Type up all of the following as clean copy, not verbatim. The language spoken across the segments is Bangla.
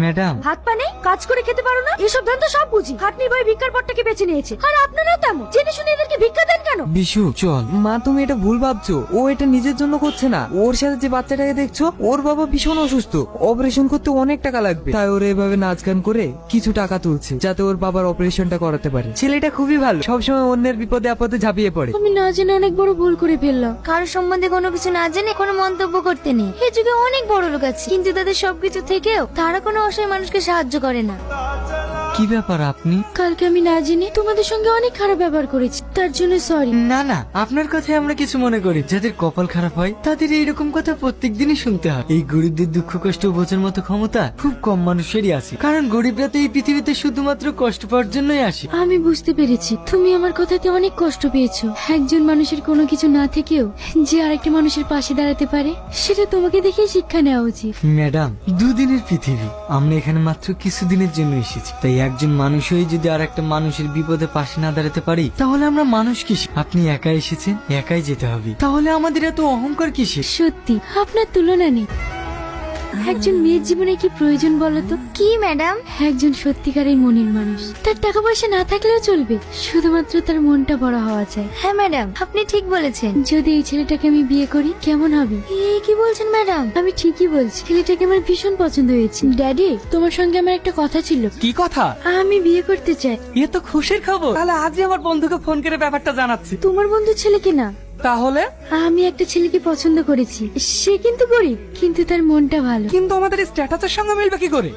ম্যাডাম, হাত পা নেই, কাজ করে খেতে পারো না, এসব ধান তো সব বুঝি। খাটনির বই ভিক্ষার পটটাকে বেছে নিয়েছে, আর আপনারাও তেমন জেনে শুনে এদেরকে ভিক্ষা দেন কেন? বিশু চল। মা, তুমি এটা ভুল ভাবছো। ও এটা নিজের জন্য করছে না। ওর সাথে যে বাচ্চাটাকে দেখছো, ওর বাবা ভীষণ অসুস্থ, অপারেশন করতে অনেক টাকা লাগবে, তাই ওরা এভাবে নাচ গান করে কিছু টাকা তুলছে যাতে ওর বাবার অপারেশনটা করাতে পারে। ছেলেটা খুবই ভালো, সবসময় অন্যের বিপদে আপদে ঝাঁপিয়ে পড়ে। আমি না জেনে অনেক বড় ভুল করে ফেললাম। কারোর সম্বন্ধে কোনো কিছু না জেনে কোনো মন্তব্য করতে নেই। এই যুগে অনেক বড় লোক আছে, কিন্তু তাদের সবকিছু থেকেও তারা কোনো অসহায় মানুষকে সাহায্য করে না। কি ব্যাপার আপনি? কালকে আমি না জেনে তোমাদের সঙ্গে অনেক খারাপ ব্যবহার করেছি, তার জন্য সরি। না না, আপনার কথায় আমরা কিছু মনে করি। যাদের কপাল খারাপ হয় তাদের এইরকম কথা প্রত্যেক দিনই শুনতে হয়। এই গরিবদের দুঃখ কষ্ট বোঝার মতো ক্ষমতা খুব কম মানুষেরই আছে, কারণ গরিবরা তো এই পৃথিবীতে শুধুমাত্র কষ্ট পাওয়ার জন্যই আসে। আমি বুঝতে পেরেছি তুমি আমার কথাতে অনেক কষ্ট পেয়েছো। একজন মানুষের কোনো কিছু না থেকেও যে আরেকটা মানুষের পাশে দাঁড়াতে পারে, সেটা তোমাকে দেখে শিক্ষা নেওয়া উচিত। ম্যাডাম, দুদিনের পৃথিবী, আমরা এখানে মাত্র কিছুদিনের জন্য এসেছি। তাই একজন মানুষ হয়ে যদি আর একটা মানুষের বিপদে পাশে না দাঁড়াতে পারি, তাহলে আমরা মানুষ কিসে? আপনি একা এসেছেন, একাই যেতে হবে, তাহলে আমাদের এত অহংকার কিসে? সত্যি আপনার তুলনা নেই। একজন মেয়ের জীবনে কি প্রয়োজন বলতো? কি ম্যাডাম? একজন সত্যিকারের মনের মানুষ। তার টাকা পয়সা না থাকলেও চলবে, শুধুমাত্র তার মনটা বড় হওয়া চাই। হ্যাঁ ম্যাডাম, আপনি ঠিক বলেছেন। যদি এই ছেলেটাকে আমি বিয়ে করি কেমন হবে? কি বলছেন ম্যাডাম? আমি ঠিকই বলছি, ছেলেটাকে আমার ভীষণ পছন্দ হয়েছে। ড্যাডি, তোমার সঙ্গে আমার একটা কথা ছিল। কি কথা? আমি বিয়ে করতে চাই। এ তো খুশির খবর। তাহলে আজই আমার বন্ধুকে ফোন করে ব্যাপারটা জানাচ্ছি। তোমার বন্ধু ছেলে কিনা? তাহলে? আমি একটা ছেলেকে পছন্দ করেছি, সে কিন্তু গরিব, কিন্তু তার মনটা ভালো। কিন্তু আমাদের স্ট্যাটাসের সঙ্গে মিলবে কি করে?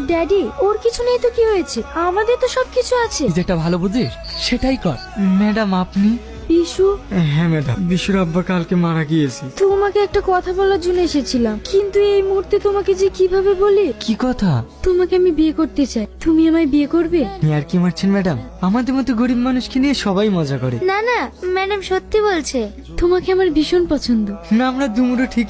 ড্যাডি, ওর কিছু নেই তো কি হয়েছে? আমাদের তো সবকিছু আছে। যেটা ভালো বুঝিস সেটাই কর। ম্যাডাম, আপনি? বিশু। হ্যাঁ ম্যাডাম, বিশুর আব্বা কালকে মারা গিয়েছে। তোমাকে একটা কথা বলার জন্য এসেছিলাম, কিন্তু এই মুহূর্তে তোমাকে যে কিভাবে বলি। কি কথা? তোমাকে আমি বিয়ে করতে চাই, তুমি আমায় বিয়ে করবে? আর কি মারছেন ম্যাডাম? আমাদের মতো গরিব মানুষকে নিয়ে সবাই মজা করে। না না ম্যাডাম, সত্যি বলছে। তোমাকে আমার ভীষণ পছন্দ। না, আমরা দুমুটো ঠিক